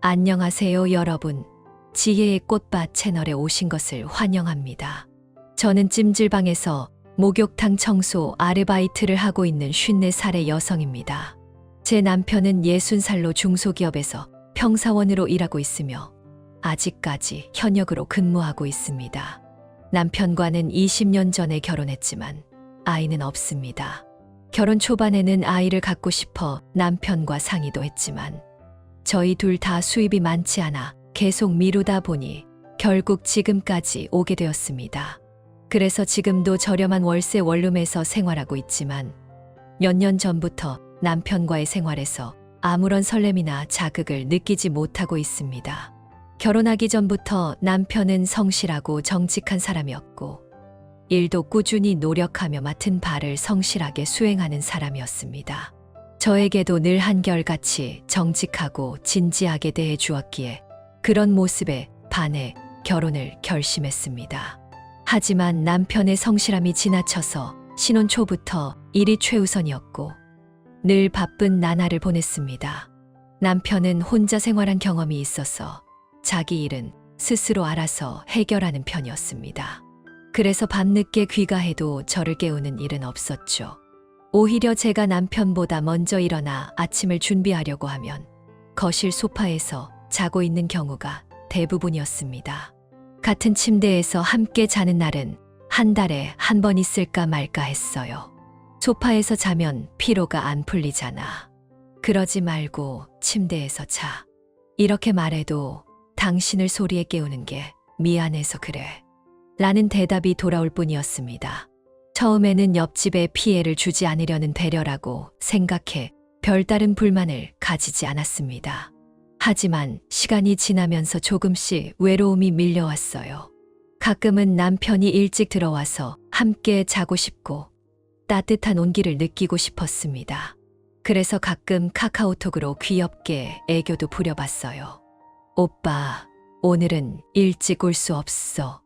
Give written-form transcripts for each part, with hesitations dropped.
안녕하세요, 여러분. 지혜의 꽃밭 채널에 오신 것을 환영합니다. 저는 찜질방에서 목욕탕 청소 아르바이트를 하고 있는 54살의 여성입니다. 제 남편은 60살로 중소기업에서 평사원으로 일하고 있으며 아직까지 현역으로 근무하고 있습니다. 남편과는 20년 전에 결혼했지만 아이는 없습니다. 결혼 초반에는 아이를 갖고 싶어 남편과 상의도 했지만 저희 둘 다 수입이 많지 않아 계속 미루다 보니 결국 지금까지 오게 되었습니다. 그래서 지금도 저렴한 월세 원룸에서 생활하고 있지만 몇 년 전부터 남편과의 생활에서 아무런 설렘이나 자극을 느끼지 못하고 있습니다. 결혼하기 전부터 남편은 성실하고 정직한 사람이었고 일도 꾸준히 노력하며 맡은 바를 성실하게 수행하는 사람이었습니다. 저에게도 늘 한결같이 정직하고 진지하게 대해 주었기에 그런 모습에 반해 결혼을 결심했습니다. 하지만 남편의 성실함이 지나쳐서 신혼 초부터 일이 최우선이었고 늘 바쁜 나날을 보냈습니다. 남편은 혼자 생활한 경험이 있어서 자기 일은 스스로 알아서 해결하는 편이었습니다. 그래서 밤늦게 귀가해도 저를 깨우는 일은 없었죠. 오히려 제가 남편보다 먼저 일어나 아침을 준비하려고 하면 거실 소파에서 자고 있는 경우가 대부분이었습니다. 같은 침대에서 함께 자는 날은 한 달에 한 번 있을까 말까 했어요. 소파에서 자면 피로가 안 풀리잖아. 그러지 말고 침대에서 자. 이렇게 말해도 당신을 소리에 깨우는 게 미안해서 그래. 라는 대답이 돌아올 뿐이었습니다. 처음에는 옆집에 피해를 주지 않으려는 배려라고 생각해 별다른 불만을 가지지 않았습니다. 하지만 시간이 지나면서 조금씩 외로움이 밀려왔어요. 가끔은 남편이 일찍 들어와서 함께 자고 싶고 따뜻한 온기를 느끼고 싶었습니다. 그래서 가끔 카카오톡으로 귀엽게 애교도 부려봤어요. 오빠, 오늘은 일찍 올 수 없어.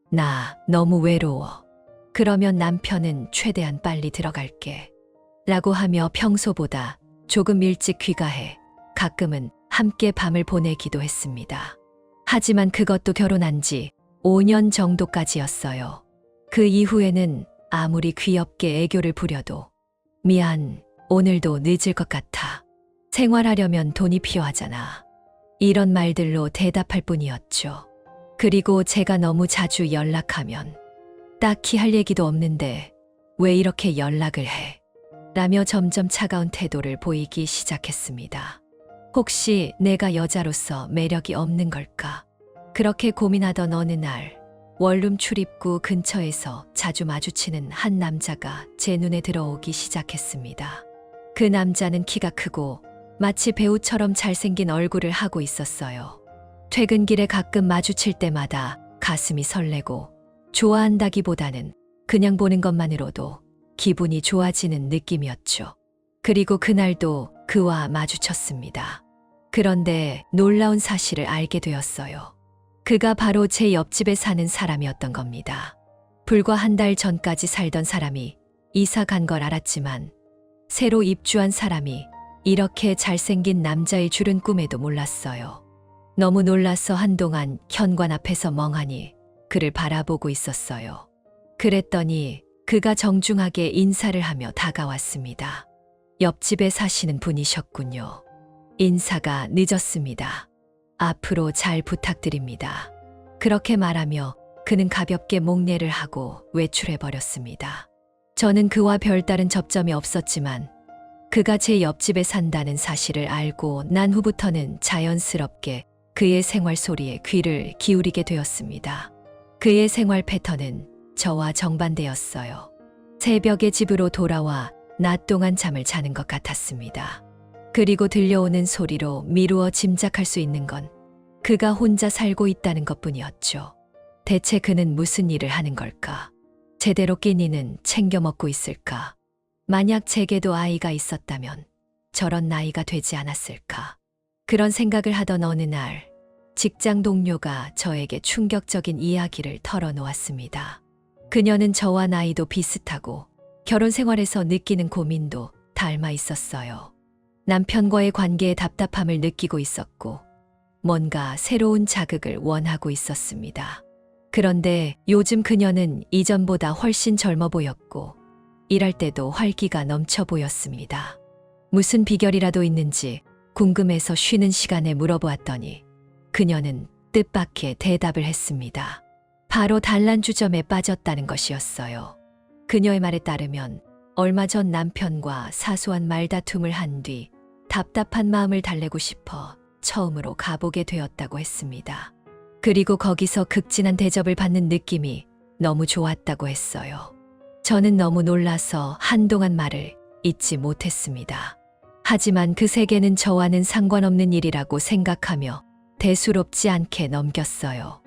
나 너무 외로워. 그러면 남편은 최대한 빨리 들어갈게. 라고 하며 평소보다 조금 일찍 귀가해 가끔은 함께 밤을 보내기도 했습니다. 하지만 그것도 결혼한 지 5년 정도까지였어요. 그 이후에는 아무리 귀엽게 애교를 부려도 미안, 오늘도 늦을 것 같아. 생활하려면 돈이 필요하잖아. 이런 말들로 대답할 뿐이었죠. 그리고 제가 너무 자주 연락하면 딱히 할 얘기도 없는데 왜 이렇게 연락을 해? 라며 점점 차가운 태도를 보이기 시작했습니다. 혹시 내가 여자로서 매력이 없는 걸까? 그렇게 고민하던 어느 날 원룸 출입구 근처에서 자주 마주치는 한 남자가 제 눈에 들어오기 시작했습니다. 그 남자는 키가 크고 마치 배우처럼 잘생긴 얼굴을 하고 있었어요. 퇴근길에 가끔 마주칠 때마다 가슴이 설레고 좋아한다기보다는 그냥 보는 것만으로도 기분이 좋아지는 느낌이었죠. 그리고 그날도 그와 마주쳤습니다. 그런데 놀라운 사실을 알게 되었어요. 그가 바로 제 옆집에 사는 사람이었던 겁니다. 불과 한 달 전까지 살던 사람이 이사 간 걸 알았지만 새로 입주한 사람이 이렇게 잘생긴 남자일 줄은 꿈에도 몰랐어요. 너무 놀라서 한동안 현관 앞에서 멍하니 그를 바라보고 있었어요. 그랬더니 그가 정중하게 인사를 하며 다가왔습니다. 옆집에 사시는 분이셨군요. 인사가 늦었습니다. 앞으로 잘 부탁드립니다. 그렇게 말하며 그는 가볍게 목례를 하고 외출해버렸습니다. 저는 그와 별다른 접점이 없었지만 그가 제 옆집에 산다는 사실을 알고 난 후부터는 자연스럽게 그의 생활 소리에 귀를 기울이게 되었습니다. 그의 생활 패턴은 저와 정반대였어요. 새벽에 집으로 돌아와 낮 동안 잠을 자는 것 같았습니다. 그리고 들려오는 소리로 미루어 짐작할 수 있는 건 그가 혼자 살고 있다는 것뿐이었죠. 대체 그는 무슨 일을 하는 걸까? 제대로 끼니는 챙겨 먹고 있을까? 만약 제게도 아이가 있었다면 저런 나이가 되지 않았을까? 그런 생각을 하던 어느 날 직장 동료가 저에게 충격적인 이야기를 털어놓았습니다. 그녀는 저와 나이도 비슷하고 결혼 생활에서 느끼는 고민도 닮아 있었어요. 남편과의 관계에 답답함을 느끼고 있었고 뭔가 새로운 자극을 원하고 있었습니다. 그런데 요즘 그녀는 이전보다 훨씬 젊어 보였고 일할 때도 활기가 넘쳐 보였습니다. 무슨 비결이라도 있는지 궁금해서 쉬는 시간에 물어보았더니 그녀는 뜻밖의 대답을 했습니다. 바로 단란주점에 빠졌다는 것이었어요. 그녀의 말에 따르면 얼마 전 남편과 사소한 말다툼을 한 뒤 답답한 마음을 달래고 싶어 처음으로 가보게 되었다고 했습니다. 그리고 거기서 극진한 대접을 받는 느낌이 너무 좋았다고 했어요. 저는 너무 놀라서 한동안 말을 잇지 못했습니다. 하지만 그 세계는 저와는 상관없는 일이라고 생각하며 대수롭지 않게 넘겼어요.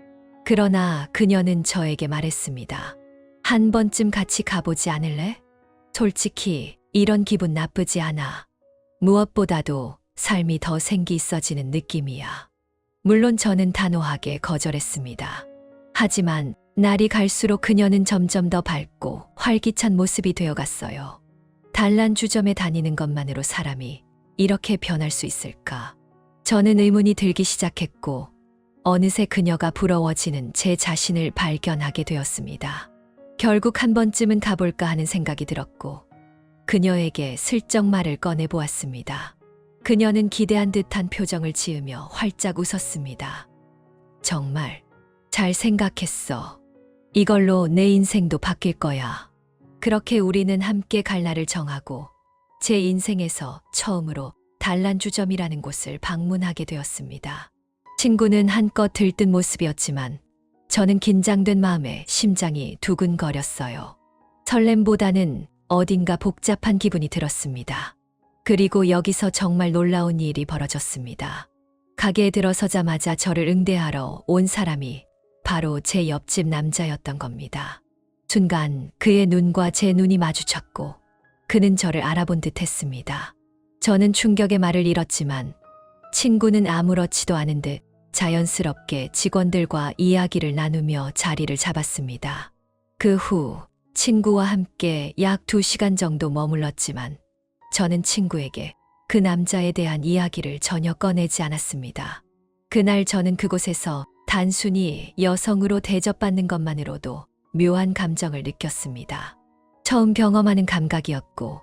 그러나 그녀는 저에게 말했습니다. 한 번쯤 같이 가보지 않을래? 솔직히 이런 기분 나쁘지 않아. 무엇보다도 삶이 더 생기 있어지는 느낌이야. 물론 저는 단호하게 거절했습니다. 하지만 날이 갈수록 그녀는 점점 더 밝고 활기찬 모습이 되어갔어요. 단란주점에 다니는 것만으로 사람이 이렇게 변할 수 있을까? 저는 의문이 들기 시작했고 어느새 그녀가 부러워지는 제 자신을 발견하게 되었습니다. 결국 한 번쯤은 가볼까 하는 생각이 들었고 그녀에게 슬쩍 말을 꺼내보았습니다. 그녀는 기대한 듯한 표정을 지으며 활짝 웃었습니다. 정말 잘 생각했어. 이걸로 내 인생도 바뀔 거야. 그렇게 우리는 함께 갈 날을 정하고 제 인생에서 처음으로 단란주점이라는 곳을 방문하게 되었습니다. 친구는 한껏 들뜬 모습이었지만 저는 긴장된 마음에 심장이 두근거렸어요. 설렘보다는 어딘가 복잡한 기분이 들었습니다. 그리고 여기서 정말 놀라운 일이 벌어졌습니다. 가게에 들어서자마자 저를 응대하러 온 사람이 바로 제 옆집 남자였던 겁니다. 순간 그의 눈과 제 눈이 마주쳤고 그는 저를 알아본 듯 했습니다. 저는 충격의 말을 잃었지만 친구는 아무렇지도 않은 듯 자연스럽게 직원들과 이야기를 나누며 자리를 잡았습니다. 그 후 친구와 함께 약 2시간 정도 머물렀지만 저는 친구에게 그 남자에 대한 이야기를 전혀 꺼내지 않았습니다. 그날 저는 그곳에서 단순히 여성으로 대접받는 것만으로도 묘한 감정을 느꼈습니다. 처음 경험하는 감각이었고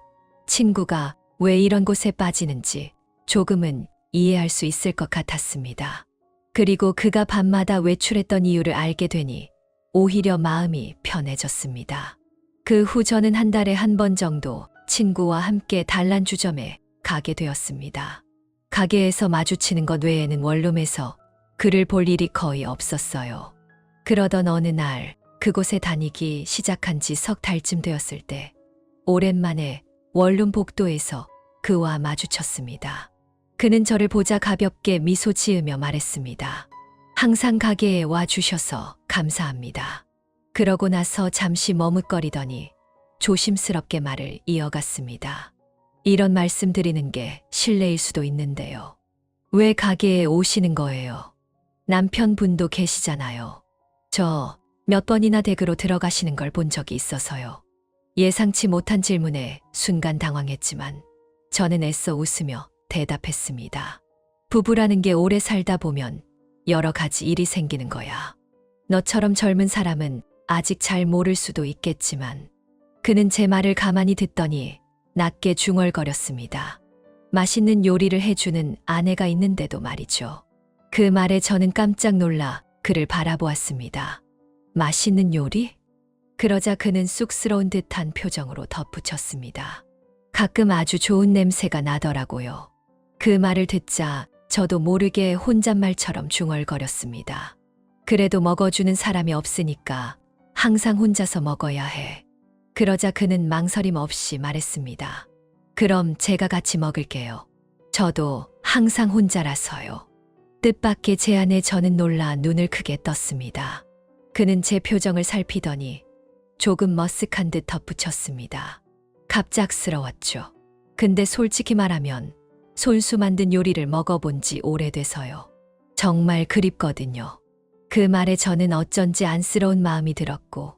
친구가 왜 이런 곳에 빠지는지 조금은 이해할 수 있을 것 같았습니다. 그리고 그가 밤마다 외출했던 이유를 알게 되니 오히려 마음이 편해졌습니다. 그 후 저는 한 달에 한 번 정도 친구와 함께 단란주점에 가게 되었습니다. 가게에서 마주치는 것 외에는 원룸에서 그를 볼 일이 거의 없었어요. 그러던 어느 날 그곳에 다니기 시작한 지 석 달쯤 되었을 때 오랜만에 원룸 복도에서 그와 마주쳤습니다. 그는 저를 보자 가볍게 미소 지으며 말했습니다. 항상 가게에 와주셔서 감사합니다. 그러고 나서 잠시 머뭇거리더니 조심스럽게 말을 이어갔습니다. 이런 말씀 드리는 게 실례일 수도 있는데요. 왜 가게에 오시는 거예요? 남편분도 계시잖아요. 저 몇 번이나 댁으로 들어가시는 걸 본 적이 있어서요. 예상치 못한 질문에 순간 당황했지만 저는 애써 웃으며 대답했습니다. 부부라는 게 오래 살다 보면 여러 가지 일이 생기는 거야. 너처럼 젊은 사람은 아직 잘 모를 수도 있겠지만 그는 제 말을 가만히 듣더니 낮게 중얼거렸습니다. 맛있는 요리를 해주는 아내가 있는데도 말이죠. 그 말에 저는 깜짝 놀라 그를 바라보았습니다. 맛있는 요리? 그러자 그는 쑥스러운 듯한 표정으로 덧붙였습니다. 가끔 아주 좋은 냄새가 나더라고요. 그 말을 듣자 저도 모르게 혼잣말처럼 중얼거렸습니다. 그래도 먹어주는 사람이 없으니까 항상 혼자서 먹어야 해. 그러자 그는 망설임 없이 말했습니다. 그럼 제가 같이 먹을게요. 저도 항상 혼자라서요. 뜻밖의 제안에 저는 놀라 눈을 크게 떴습니다. 그는 제 표정을 살피더니 조금 머쓱한 듯 덧붙였습니다. 갑작스러웠죠. 근데 솔직히 말하면 손수 만든 요리를 먹어본 지 오래돼서요. 정말 그립거든요. 그 말에 저는 어쩐지 안쓰러운 마음이 들었고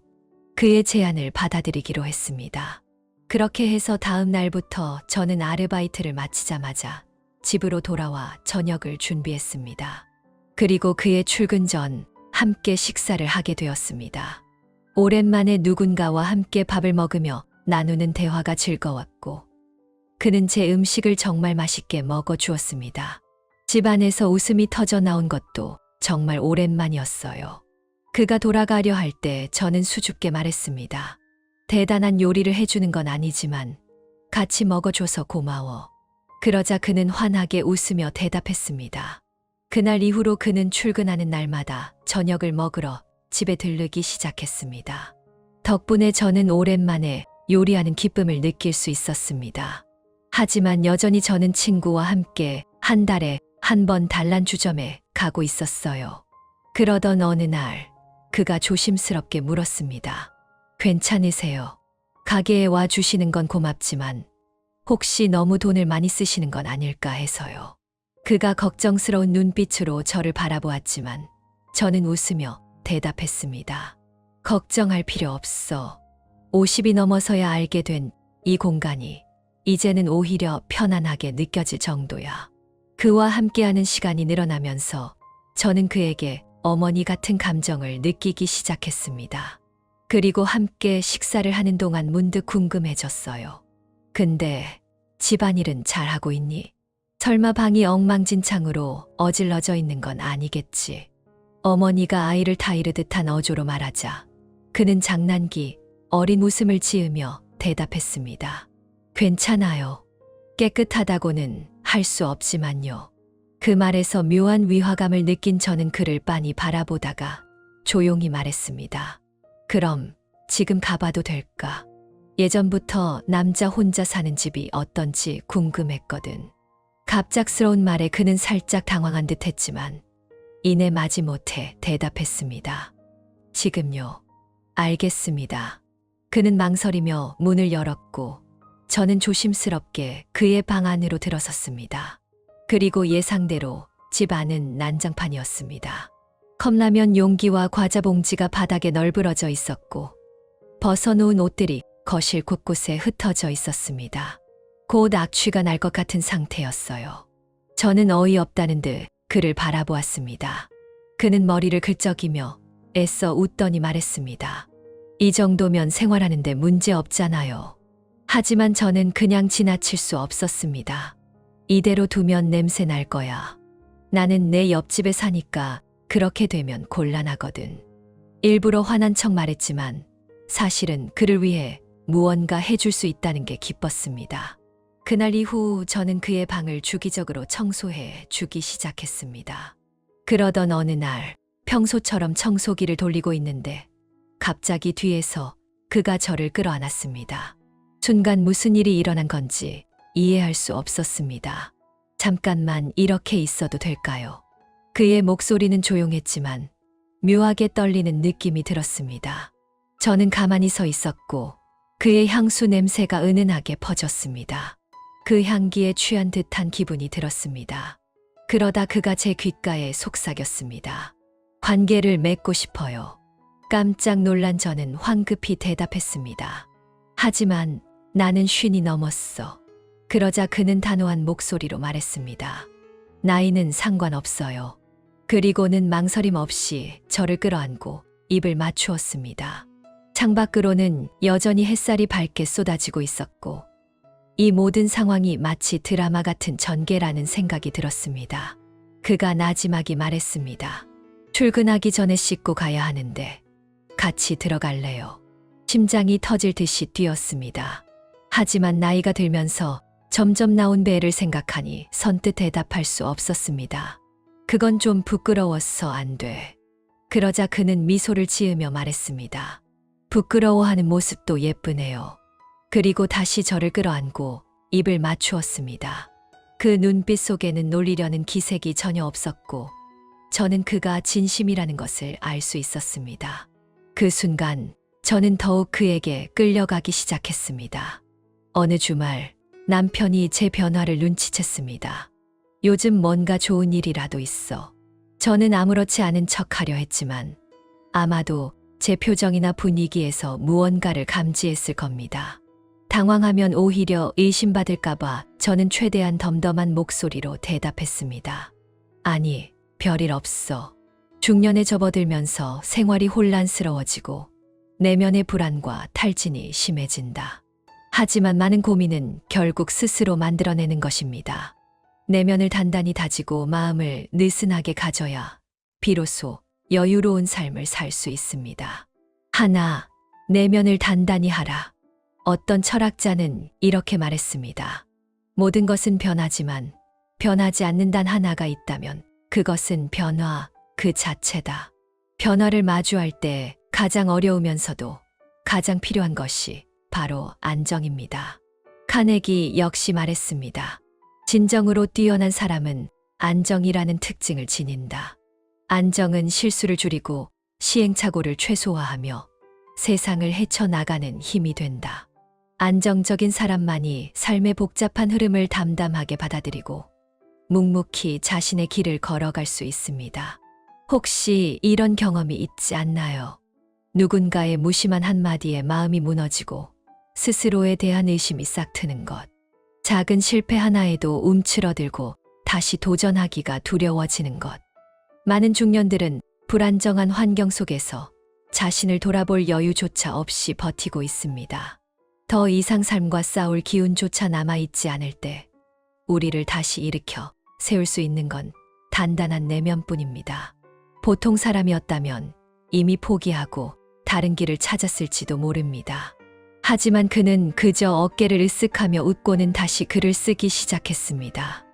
그의 제안을 받아들이기로 했습니다. 그렇게 해서 다음 날부터 저는 아르바이트를 마치자마자 집으로 돌아와 저녁을 준비했습니다. 그리고 그의 출근 전 함께 식사를 하게 되었습니다. 오랜만에 누군가와 함께 밥을 먹으며 나누는 대화가 즐거웠고 그는 제 음식을 정말 맛있게 먹어 주었습니다. 집안에서 웃음이 터져 나온 것도 정말 오랜만이었어요. 그가 돌아가려 할 때 저는 수줍게 말했습니다. 대단한 요리를 해주는 건 아니지만 같이 먹어줘서 고마워. 그러자 그는 환하게 웃으며 대답했습니다. 그날 이후로 그는 출근하는 날마다 저녁을 먹으러 집에 들르기 시작했습니다. 덕분에 저는 오랜만에 요리하는 기쁨을 느낄 수 있었습니다. 하지만 여전히 저는 친구와 함께 한 달에 한 번 단란주점에 가고 있었어요. 그러던 어느 날 그가 조심스럽게 물었습니다. 괜찮으세요? 가게에 와 주시는 건 고맙지만 혹시 너무 돈을 많이 쓰시는 건 아닐까 해서요. 그가 걱정스러운 눈빛으로 저를 바라보았지만 저는 웃으며 대답했습니다. 걱정할 필요 없어. 50이 넘어서야 알게 된 이 공간이 이제는 오히려 편안하게 느껴질 정도야. 그와 함께하는 시간이 늘어나면서 저는 그에게 어머니 같은 감정을 느끼기 시작했습니다. 그리고 함께 식사를 하는 동안 문득 궁금해졌어요. 근데 집안일은 잘하고 있니? 설마 방이 엉망진창으로 어질러져 있는 건 아니겠지? 어머니가 아이를 타이르듯 한 어조로 말하자 그는 장난기 어린 웃음을 지으며 대답했습니다. 괜찮아요. 깨끗하다고는 할 수 없지만요. 그 말에서 묘한 위화감을 느낀 저는 그를 빤히 바라보다가 조용히 말했습니다. 그럼 지금 가봐도 될까? 예전부터 남자 혼자 사는 집이 어떤지 궁금했거든. 갑작스러운 말에 그는 살짝 당황한 듯 했지만 이내 마지못해 대답했습니다. 지금요. 알겠습니다. 그는 망설이며 문을 열었고 저는 조심스럽게 그의 방 안으로 들어섰습니다. 그리고 예상대로 집 안은 난장판이었습니다. 컵라면 용기와 과자 봉지가 바닥에 널브러져 있었고 벗어놓은 옷들이 거실 곳곳에 흩어져 있었습니다. 곧 악취가 날 것 같은 상태였어요. 저는 어이없다는 듯 그를 바라보았습니다. 그는 머리를 긁적이며 애써 웃더니 말했습니다. 이 정도면 생활하는데 문제 없잖아요. 하지만 저는 그냥 지나칠 수 없었습니다. 이대로 두면 냄새 날 거야. 나는 내 옆집에 사니까 그렇게 되면 곤란하거든. 일부러 화난 척 말했지만 사실은 그를 위해 무언가 해줄 수 있다는 게 기뻤습니다. 그날 이후 저는 그의 방을 주기적으로 청소해 주기 시작했습니다. 그러던 어느 날 평소처럼 청소기를 돌리고 있는데 갑자기 뒤에서 그가 저를 끌어안았습니다. 순간 무슨 일이 일어난 건지 이해할 수 없었습니다. 잠깐만 이렇게 있어도 될까요? 그의 목소리는 조용했지만 묘하게 떨리는 느낌이 들었습니다. 저는 가만히 서 있었고 그의 향수 냄새가 은은하게 퍼졌습니다. 그 향기에 취한 듯한 기분이 들었습니다. 그러다 그가 제 귓가에 속삭였습니다. 관계를 맺고 싶어요. 깜짝 놀란 저는 황급히 대답했습니다. 하지만 나는 50이 넘었어. 그러자 그는 단호한 목소리로 말했습니다. 나이는 상관없어요. 그리고는 망설임 없이 저를 끌어안고 입을 맞추었습니다. 창밖으로는 여전히 햇살이 밝게 쏟아지고 있었고 이 모든 상황이 마치 드라마 같은 전개라는 생각이 들었습니다. 그가 나지막이 말했습니다. 출근하기 전에 씻고 가야 하는데 같이 들어갈래요. 심장이 터질 듯이 뛰었습니다. 하지만 나이가 들면서 점점 나온 배를 생각하니 선뜻 대답할 수 없었습니다. 그건 좀 부끄러워서 안 돼. 그러자 그는 미소를 지으며 말했습니다. 부끄러워하는 모습도 예쁘네요. 그리고 다시 저를 끌어안고 입을 맞추었습니다. 그 눈빛 속에는 놀리려는 기색이 전혀 없었고 저는 그가 진심이라는 것을 알 수 있었습니다. 그 순간 저는 더욱 그에게 끌려가기 시작했습니다. 어느 주말 남편이 제 변화를 눈치챘습니다. 요즘 뭔가 좋은 일이라도 있어. 저는 아무렇지 않은 척하려 했지만 아마도 제 표정이나 분위기에서 무언가를 감지했을 겁니다. 당황하면 오히려 의심받을까봐 저는 최대한 덤덤한 목소리로 대답했습니다. 아니, 별일 없어. 중년에 접어들면서 생활이 혼란스러워지고 내면의 불안과 탈진이 심해진다. 하지만 많은 고민은 결국 스스로 만들어내는 것입니다. 내면을 단단히 다지고 마음을 느슨하게 가져야 비로소 여유로운 삶을 살 수 있습니다. 하나, 내면을 단단히 하라. 어떤 철학자는 이렇게 말했습니다. 모든 것은 변하지만 변하지 않는 단 하나가 있다면 그것은 변화 그 자체다. 변화를 마주할 때 가장 어려우면서도 가장 필요한 것이 바로 안정입니다. 카네기 역시 말했습니다. 진정으로 뛰어난 사람은 안정이라는 특징을 지닌다. 안정은 실수를 줄이고 시행착오를 최소화하며 세상을 헤쳐나가는 힘이 된다. 안정적인 사람만이 삶의 복잡한 흐름을 담담하게 받아들이고 묵묵히 자신의 길을 걸어갈 수 있습니다. 혹시 이런 경험이 있지 않나요? 누군가의 무심한 한마디에 마음이 무너지고 스스로에 대한 의심이 싹트는 것. 작은 실패 하나에도 움츠러들고 다시 도전하기가 두려워지는 것. 많은 중년들은 불안정한 환경 속에서 자신을 돌아볼 여유조차 없이 버티고 있습니다. 더 이상 삶과 싸울 기운조차 남아있지 않을 때 우리를 다시 일으켜 세울 수 있는 건 단단한 내면뿐입니다. 보통 사람이었다면 이미 포기하고 다른 길을 찾았을지도 모릅니다. 하지만 그는 그저 어깨를 으쓱하며 웃고는 다시 글을 쓰기 시작했습니다.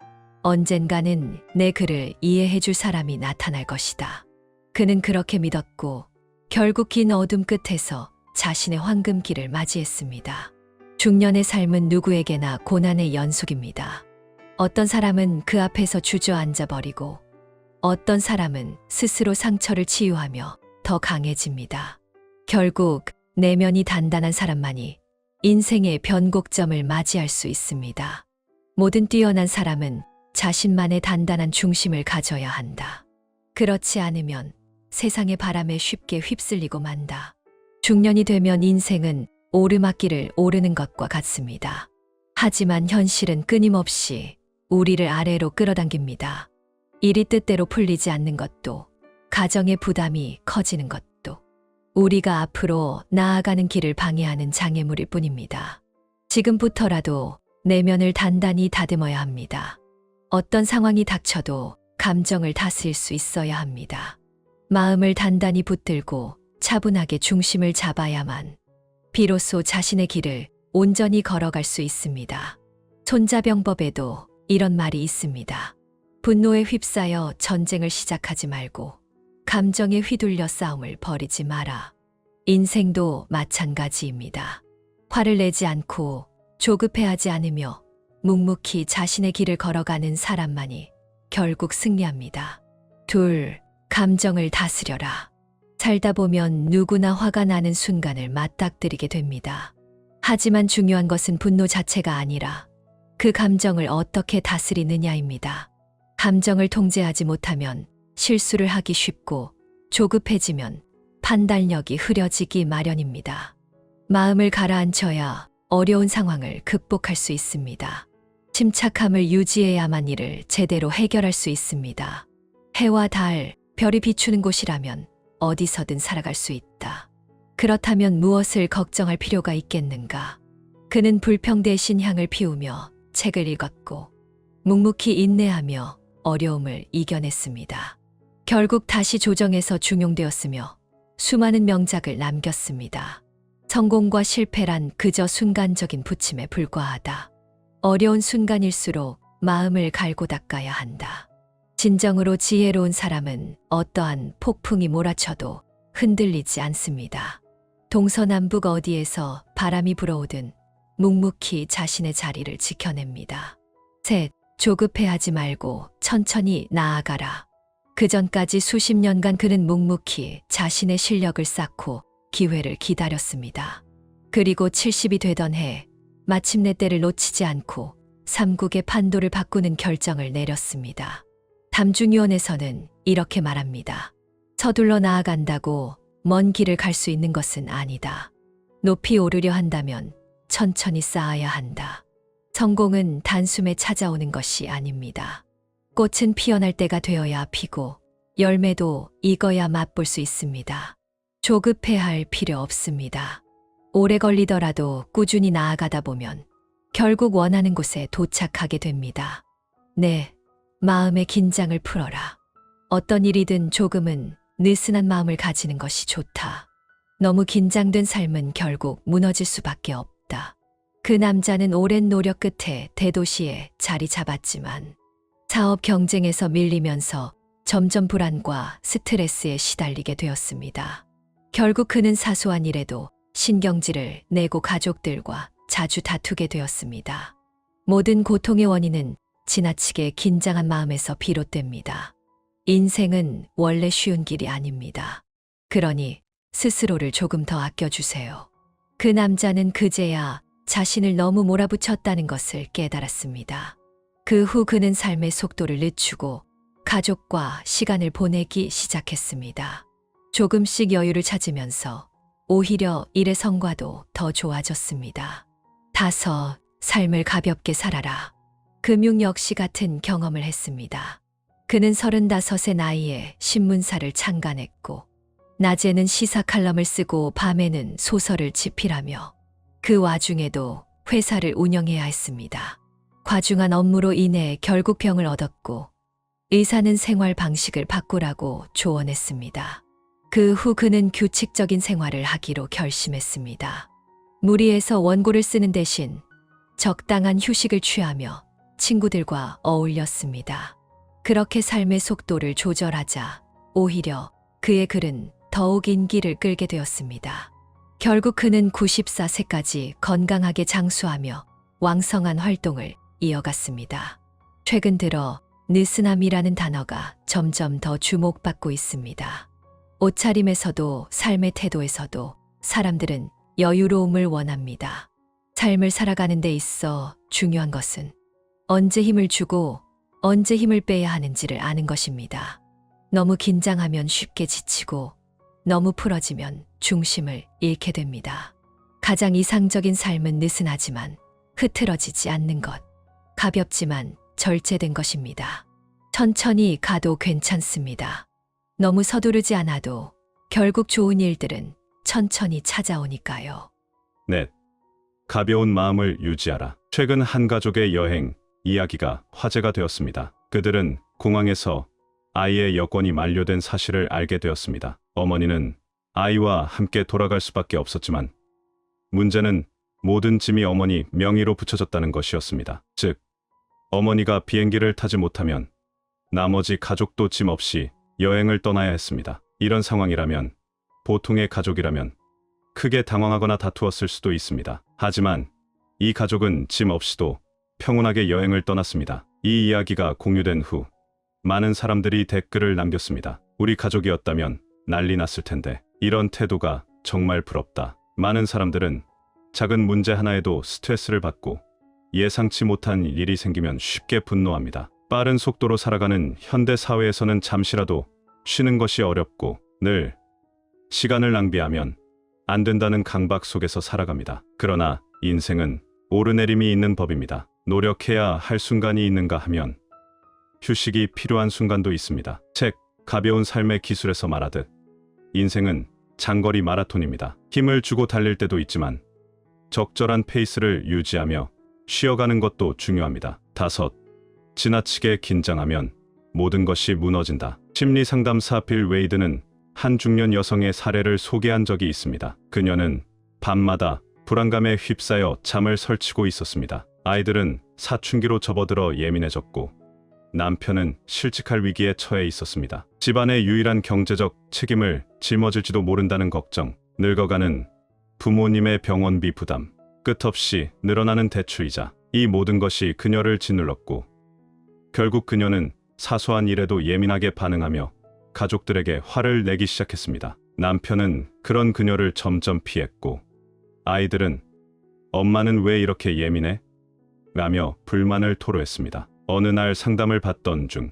언젠가는 내 글을 이해해줄 사람이 나타날 것이다. 그는 그렇게 믿었고 결국 긴 어둠 끝에서 자신의 황금기를 맞이했습니다. 중년의 삶은 누구에게나 고난의 연속입니다. 어떤 사람은 그 앞에서 주저앉아 버리고 어떤 사람은 스스로 상처를 치유하며 더 강해집니다. 결국 내면이 단단한 사람만이 인생의 변곡점을 맞이할 수 있습니다. 모든 뛰어난 사람은 자신만의 단단한 중심을 가져야 한다. 그렇지 않으면 세상의 바람에 쉽게 휩쓸리고 만다. 중년이 되면 인생은 오르막길을 오르는 것과 같습니다. 하지만 현실은 끊임없이 우리를 아래로 끌어당깁니다. 일이 뜻대로 풀리지 않는 것도, 가정의 부담이 커지는 것도 우리가 앞으로 나아가는 길을 방해하는 장애물일 뿐입니다. 지금부터라도 내면을 단단히 다듬어야 합니다. 어떤 상황이 닥쳐도 감정을 다스릴 수 있어야 합니다. 마음을 단단히 붙들고 차분하게 중심을 잡아야만 비로소 자신의 길을 온전히 걸어갈 수 있습니다. 손자병법에도 이런 말이 있습니다. 분노에 휩싸여 전쟁을 시작하지 말고 감정에 휘둘려 싸움을 벌이지 마라. 인생도 마찬가지입니다. 화를 내지 않고 조급해하지 않으며 묵묵히 자신의 길을 걸어가는 사람만이 결국 승리합니다. 둘, 감정을 다스려라. 살다 보면 누구나 화가 나는 순간을 맞닥뜨리게 됩니다. 하지만 중요한 것은 분노 자체가 아니라 그 감정을 어떻게 다스리느냐입니다. 감정을 통제하지 못하면 실수를 하기 쉽고 조급해지면 판단력이 흐려지기 마련입니다. 마음을 가라앉혀야 어려운 상황을 극복할 수 있습니다. 침착함을 유지해야만 이를 제대로 해결할 수 있습니다. 해와 달, 별이 비추는 곳이라면 어디서든 살아갈 수 있다. 그렇다면 무엇을 걱정할 필요가 있겠는가? 그는 불평 대신 향을 피우며 책을 읽었고 묵묵히 인내하며 어려움을 이겨냈습니다. 결국 다시 조정해서 중용되었으며 수많은 명작을 남겼습니다. 성공과 실패란 그저 순간적인 부침에 불과하다. 어려운 순간일수록 마음을 갈고 닦아야 한다. 진정으로 지혜로운 사람은 어떠한 폭풍이 몰아쳐도 흔들리지 않습니다. 동서남북 어디에서 바람이 불어오든 묵묵히 자신의 자리를 지켜냅니다. 셋, 조급해하지 말고 천천히 나아가라. 그 전까지 수십 년간 그는 묵묵히 자신의 실력을 쌓고 기회를 기다렸습니다. 그리고 70이 되던 해 마침내 때를 놓치지 않고 삼국의 판도를 바꾸는 결정을 내렸습니다. 담중위원에서는 이렇게 말합니다. 서둘러 나아간다고 먼 길을 갈 수 있는 것은 아니다. 높이 오르려 한다면 천천히 쌓아야 한다. 성공은 단숨에 찾아오는 것이 아닙니다. 꽃은 피어날 때가 되어야 피고 열매도 익어야 맛볼 수 있습니다. 조급해할 필요 없습니다. 오래 걸리더라도 꾸준히 나아가다 보면 결국 원하는 곳에 도착하게 됩니다. 네, 마음의 긴장을 풀어라. 어떤 일이든 조금은 느슨한 마음을 가지는 것이 좋다. 너무 긴장된 삶은 결국 무너질 수밖에 없다. 그 남자는 오랜 노력 끝에 대도시에 자리 잡았지만 사업 경쟁에서 밀리면서 점점 불안과 스트레스에 시달리게 되었습니다. 결국 그는 사소한 일에도 신경질을 내고 가족들과 자주 다투게 되었습니다. 모든 고통의 원인은 지나치게 긴장한 마음에서 비롯됩니다. 인생은 원래 쉬운 길이 아닙니다. 그러니 스스로를 조금 더 아껴주세요. 그 남자는 그제야 자신을 너무 몰아붙였다는 것을 깨달았습니다. 그 후 그는 삶의 속도를 늦추고 가족과 시간을 보내기 시작했습니다. 조금씩 여유를 찾으면서 오히려 일의 성과도 더 좋아졌습니다. 5. 삶을 가볍게 살아라. 금융 역시 같은 경험을 했습니다. 그는 35의 나이에 신문사를 창간했고 낮에는 시사 칼럼을 쓰고 밤에는 소설을 집필하며 그 와중에도 회사를 운영해야 했습니다. 과중한 업무로 인해 결국 병을 얻었고 의사는 생활 방식을 바꾸라고 조언했습니다. 그 후 그는 규칙적인 생활을 하기로 결심했습니다. 무리해서 원고를 쓰는 대신 적당한 휴식을 취하며 친구들과 어울렸습니다. 그렇게 삶의 속도를 조절하자 오히려 그의 글은 더욱 인기를 끌게 되었습니다. 결국 그는 94세까지 건강하게 장수하며 왕성한 활동을 이어갔습니다. 최근 들어 느슨함이라는 단어가 점점 더 주목받고 있습니다. 옷차림에서도 삶의 태도에서도 사람들은 여유로움을 원합니다. 삶을 살아가는 데 있어 중요한 것은 언제 힘을 주고 언제 힘을 빼야 하는지를 아는 것입니다. 너무 긴장하면 쉽게 지치고 너무 풀어지면 중심을 잃게 됩니다. 가장 이상적인 삶은 느슨하지만 흐트러지지 않는 것, 가볍지만 절제된 것입니다. 천천히 가도 괜찮습니다. 너무 서두르지 않아도 결국 좋은 일들은 천천히 찾아오니까요. 넷. 가벼운 마음을 유지하라. 최근 한 가족의 여행 이야기가 화제가 되었습니다. 그들은 공항에서 아이의 여권이 만료된 사실을 알게 되었습니다. 어머니는 아이와 함께 돌아갈 수밖에 없었지만 문제는 모든 짐이 어머니 명의로 붙여졌다는 것이었습니다. 즉, 어머니가 비행기를 타지 못하면 나머지 가족도 짐 없이 여행을 떠나야 했습니다. 이런 상황이라면 보통의 가족이라면 크게 당황하거나 다투었을 수도 있습니다. 하지만 이 가족은 짐 없이도 평온하게 여행을 떠났습니다. 이 이야기가 공유된 후 많은 사람들이 댓글을 남겼습니다. 우리 가족이었다면 난리 났을 텐데 이런 태도가 정말 부럽다. 많은 사람들은 작은 문제 하나에도 스트레스를 받고 예상치 못한 일이 생기면 쉽게 분노합니다. 빠른 속도로 살아가는 현대 사회에서는 잠시라도 쉬는 것이 어렵고 늘 시간을 낭비하면 안 된다는 강박 속에서 살아갑니다. 그러나 인생은 오르내림이 있는 법입니다. 노력해야 할 순간이 있는가 하면 휴식이 필요한 순간도 있습니다. 책 가벼운 삶의 기술에서 말하듯 인생은 장거리 마라톤입니다. 힘을 주고 달릴 때도 있지만 적절한 페이스를 유지하며 쉬어가는 것도 중요합니다. 5. 지나치게 긴장하면 모든 것이 무너진다. 심리상담사 빌 웨이드는 한 중년 여성의 사례를 소개한 적이 있습니다. 그녀는 밤마다 불안감에 휩싸여 잠을 설치고 있었습니다. 아이들은 사춘기로 접어들어 예민해졌고 남편은 실직할 위기에 처해 있었습니다. 집안의 유일한 경제적 책임을 짊어질지도 모른다는 걱정, 늙어가는 부모님의 병원비 부담, 끝없이 늘어나는 대출이자, 이 모든 것이 그녀를 짓눌렀고 결국 그녀는 사소한 일에도 예민하게 반응하며 가족들에게 화를 내기 시작했습니다. 남편은 그런 그녀를 점점 피했고 아이들은 엄마는 왜 이렇게 예민해? 라며 불만을 토로했습니다. 어느 날 상담을 받던 중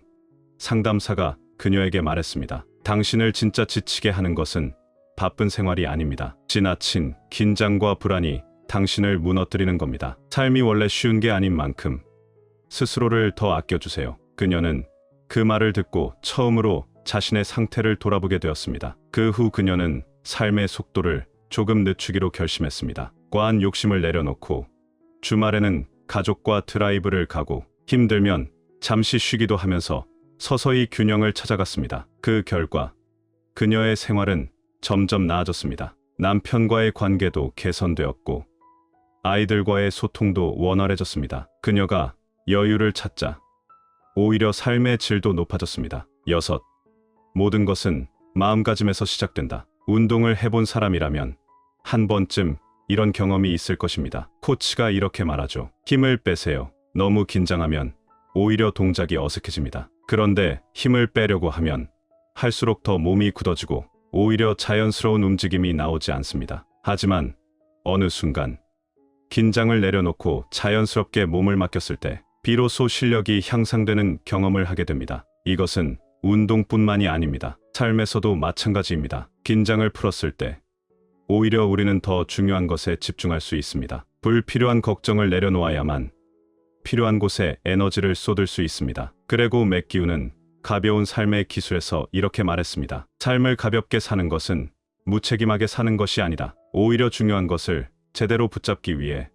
상담사가 그녀에게 말했습니다. 당신을 진짜 지치게 하는 것은 바쁜 생활이 아닙니다. 지나친 긴장과 불안이 당신을 무너뜨리는 겁니다. 삶이 원래 쉬운 게 아닌 만큼 스스로를 더 아껴주세요. 그녀는 그 말을 듣고 처음으로 자신의 상태를 돌아보게 되었습니다. 그 후 그녀는 삶의 속도를 조금 늦추기로 결심했습니다. 과한 욕심을 내려놓고 주말에는 가족과 드라이브를 가고 힘들면 잠시 쉬기도 하면서 서서히 균형을 찾아갔습니다. 그 결과 그녀의 생활은 점점 나아졌습니다. 남편과의 관계도 개선되었고 아이들과의 소통도 원활해졌습니다. 그녀가 여유를 찾자 오히려 삶의 질도 높아졌습니다. 6. 모든 것은 마음가짐에서 시작된다. 운동을 해본 사람이라면 한 번쯤 이런 경험이 있을 것입니다. 코치가 이렇게 말하죠. 힘을 빼세요. 너무 긴장하면 오히려 동작이 어색해집니다. 그런데 힘을 빼려고 하면 할수록 더 몸이 굳어지고 오히려 자연스러운 움직임이 나오지 않습니다. 하지만 어느 순간 긴장을 내려놓고 자연스럽게 몸을 맡겼을 때 비로소 실력이 향상되는 경험을 하게 됩니다. 이것은 운동뿐만이 아닙니다. 삶에서도 마찬가지입니다. 긴장을 풀었을 때 오히려 우리는 더 중요한 것에 집중할 수 있습니다. 불필요한 걱정을 내려놓아야만 필요한 곳에 에너지를 쏟을 수 있습니다. 그레고 맥기훈은 가벼운 삶의 기술에서 이렇게 말했습니다. 삶을 가볍게 사는 것은 무책임하게 사는 것이 아니다. 오히려 중요한 것을 제대로 붙잡기 위해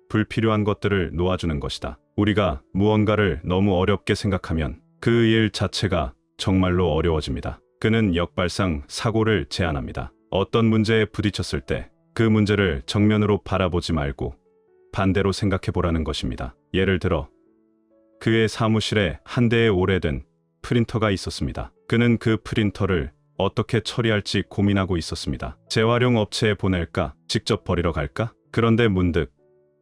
불필요한 것들을 놓아주는 것이다. 우리가 무언가를 너무 어렵게 생각하면 그 일 자체가 정말로 어려워집니다. 그는 역발상 사고를 제안합니다. 어떤 문제에 부딪혔을 때 그 문제를 정면으로 바라보지 말고 반대로 생각해 보라는 것입니다. 예를 들어 그의 사무실에 한 대의 오래된 프린터가 있었습니다. 그는 그 프린터를 어떻게 처리할지 고민하고 있었습니다. 재활용 업체에 보낼까? 직접 버리러 갈까? 그런데 문득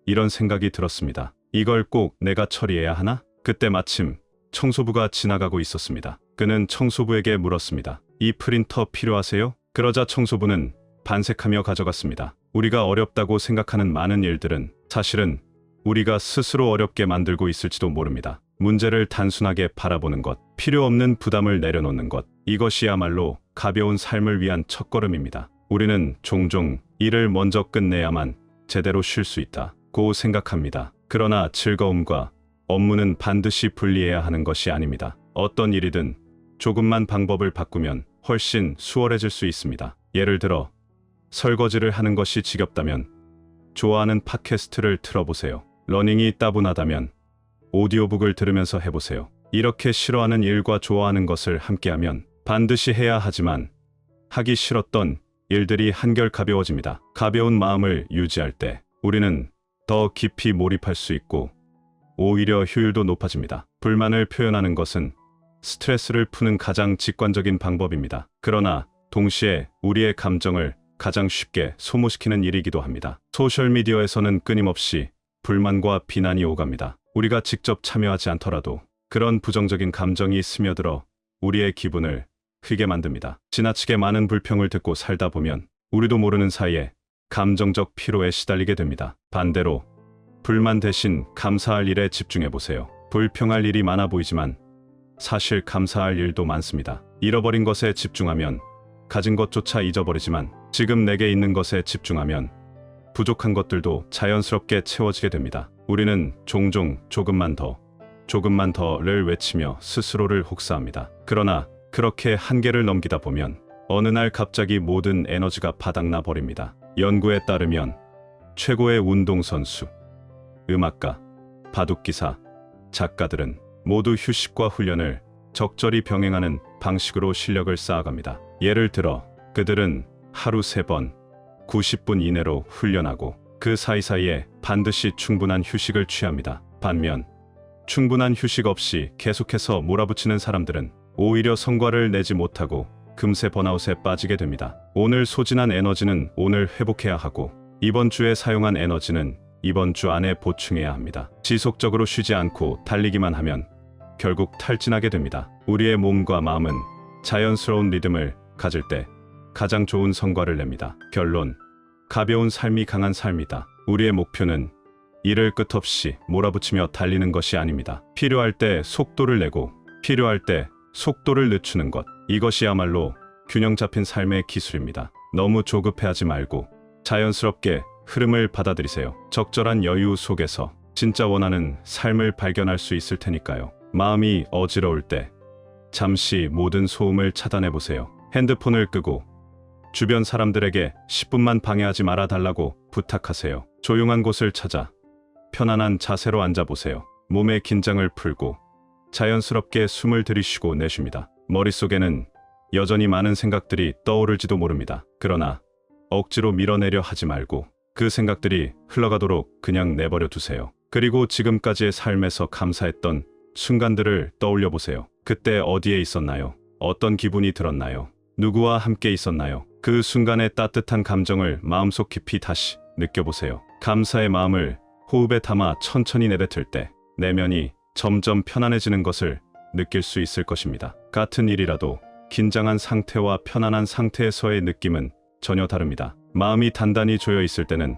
이런 생각이 들었습니다. 이걸 꼭 내가 처리해야 하나? 그때 마침 청소부가 지나가고 있었습니다. 그는 청소부에게 물었습니다. 이 프린터 필요하세요? 그러자 청소부는 반색하며 가져갔습니다. 우리가 어렵다고 생각하는 많은 일들은 사실은 우리가 스스로 어렵게 만들고 있을지도 모릅니다. 문제를 단순하게 바라보는 것, 필요 없는 부담을 내려놓는 것, 이것이야말로 가벼운 삶을 위한 첫걸음입니다. 우리는 종종 일을 먼저 끝내야만 제대로 쉴 수 있다고 생각합니다. 그러나 즐거움과 업무는 반드시 분리해야 하는 것이 아닙니다. 어떤 일이든 조금만 방법을 바꾸면 훨씬 수월해질 수 있습니다. 예를 들어 설거지를 하는 것이 지겹다면 좋아하는 팟캐스트를 틀어보세요. 러닝이 따분하다면 오디오북을 들으면서 해보세요. 이렇게 싫어하는 일과 좋아하는 것을 함께하면 반드시 해야 하지만 하기 싫었던 일들이 한결 가벼워집니다. 가벼운 마음을 유지할 때 우리는 더 깊이 몰입할 수 있고 오히려 효율도 높아집니다. 불만을 표현하는 것은 스트레스를 푸는 가장 직관적인 방법입니다. 그러나 동시에 우리의 감정을 가장 쉽게 소모시키는 일이기도 합니다. 소셜미디어에서는 끊임없이 불만과 비난이 오갑니다. 우리가 직접 참여하지 않더라도 그런 부정적인 감정이 스며들어 우리의 기분을 흐리게 만듭니다. 지나치게 많은 불평을 듣고 살다 보면 우리도 모르는 사이에 감정적 피로에 시달리게 됩니다. 반대로 불만 대신 감사할 일에 집중해 보세요. 불평할 일이 많아 보이지만 사실 감사할 일도 많습니다. 잃어버린 것에 집중하면 가진 것조차 잊어버리지만 지금 내게 있는 것에 집중하면 부족한 것들도 자연스럽게 채워지게 됩니다. 우리는 종종 조금만 더를 외치며 스스로를 혹사합니다. 그러나 그렇게 한계를 넘기다 보면 어느 날 갑자기 모든 에너지가 바닥나 버립니다. 연구에 따르면 최고의 운동선수, 음악가, 바둑기사, 작가들은 모두 휴식과 훈련을 적절히 병행하는 방식으로 실력을 쌓아갑니다. 예를 들어 그들은 하루 3번 90분 이내로 훈련하고 그 사이사이에 반드시 충분한 휴식을 취합니다. 반면 충분한 휴식 없이 계속해서 몰아붙이는 사람들은 오히려 성과를 내지 못하고 금세 번아웃에 빠지게 됩니다. 오늘 소진한 에너지는 오늘 회복해야 하고 이번 주에 사용한 에너지는 이번 주 안에 보충해야 합니다. 지속적으로 쉬지 않고 달리기만 하면 결국 탈진하게 됩니다. 우리의 몸과 마음은 자연스러운 리듬을 가질 때 가장 좋은 성과를 냅니다. 결론, 가벼운 삶이 강한 삶이다. 우리의 목표는 이를 끝없이 몰아붙이며 달리는 것이 아닙니다. 필요할 때 속도를 내고 필요할 때 속도를 늦추는 것, 이것이야말로 균형 잡힌 삶의 기술입니다. 너무 조급해하지 말고 자연스럽게 흐름을 받아들이세요. 적절한 여유 속에서 진짜 원하는 삶을 발견할 수 있을 테니까요. 마음이 어지러울 때 잠시 모든 소음을 차단해 보세요. 핸드폰을 끄고 주변 사람들에게 10분만 방해하지 말아 달라고 부탁하세요. 조용한 곳을 찾아 편안한 자세로 앉아 보세요. 몸의 긴장을 풀고 자연스럽게 숨을 들이쉬고 내쉽니다. 머릿속에는 여전히 많은 생각들이 떠오를지도 모릅니다. 그러나 억지로 밀어내려 하지 말고 그 생각들이 흘러가도록 그냥 내버려 두세요. 그리고 지금까지의 삶에서 감사했던 순간들을 떠올려 보세요. 그때 어디에 있었나요? 어떤 기분이 들었나요? 누구와 함께 있었나요? 그 순간의 따뜻한 감정을 마음속 깊이 다시 느껴보세요. 감사의 마음을 호흡에 담아 천천히 내뱉을 때 내면이 점점 편안해지는 것을 느낄 수 있을 것입니다. 같은 일이라도 긴장한 상태와 편안한 상태에서의 느낌은 전혀 다릅니다. 마음이 단단히 조여 있을 때는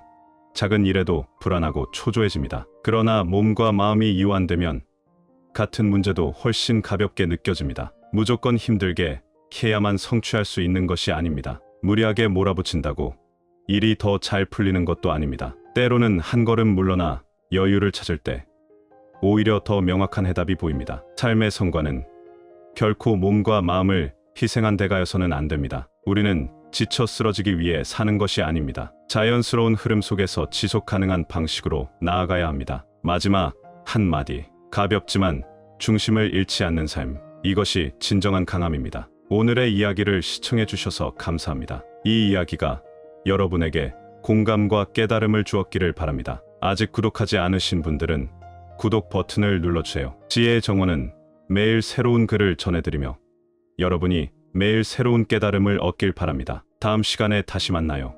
작은 일에도 불안하고 초조해집니다. 그러나 몸과 마음이 이완되면 같은 문제도 훨씬 가볍게 느껴집니다. 무조건 힘들게 해야만 성취할 수 있는 것이 아닙니다. 무리하게 몰아붙인다고 일이 더 잘 풀리는 것도 아닙니다. 때로는 한 걸음 물러나 여유를 찾을 때 오히려 더 명확한 해답이 보입니다. 삶의 성과는 결코 몸과 마음을 희생한 대가여서는 안 됩니다. 우리는 지쳐 쓰러지기 위해 사는 것이 아닙니다. 자연스러운 흐름 속에서 지속 가능한 방식으로 나아가야 합니다. 마지막 한마디. 가볍지만 중심을 잃지 않는 삶. 이것이 진정한 강함입니다. 오늘의 이야기를 시청해 주셔서 감사합니다. 이 이야기가 여러분에게 공감과 깨달음을 주었기를 바랍니다. 아직 구독하지 않으신 분들은 구독 버튼을 눌러주세요. 지혜의 정원은 매일 새로운 글을 전해드리며 여러분이 매일 새로운 깨달음을 얻길 바랍니다. 다음 시간에 다시 만나요.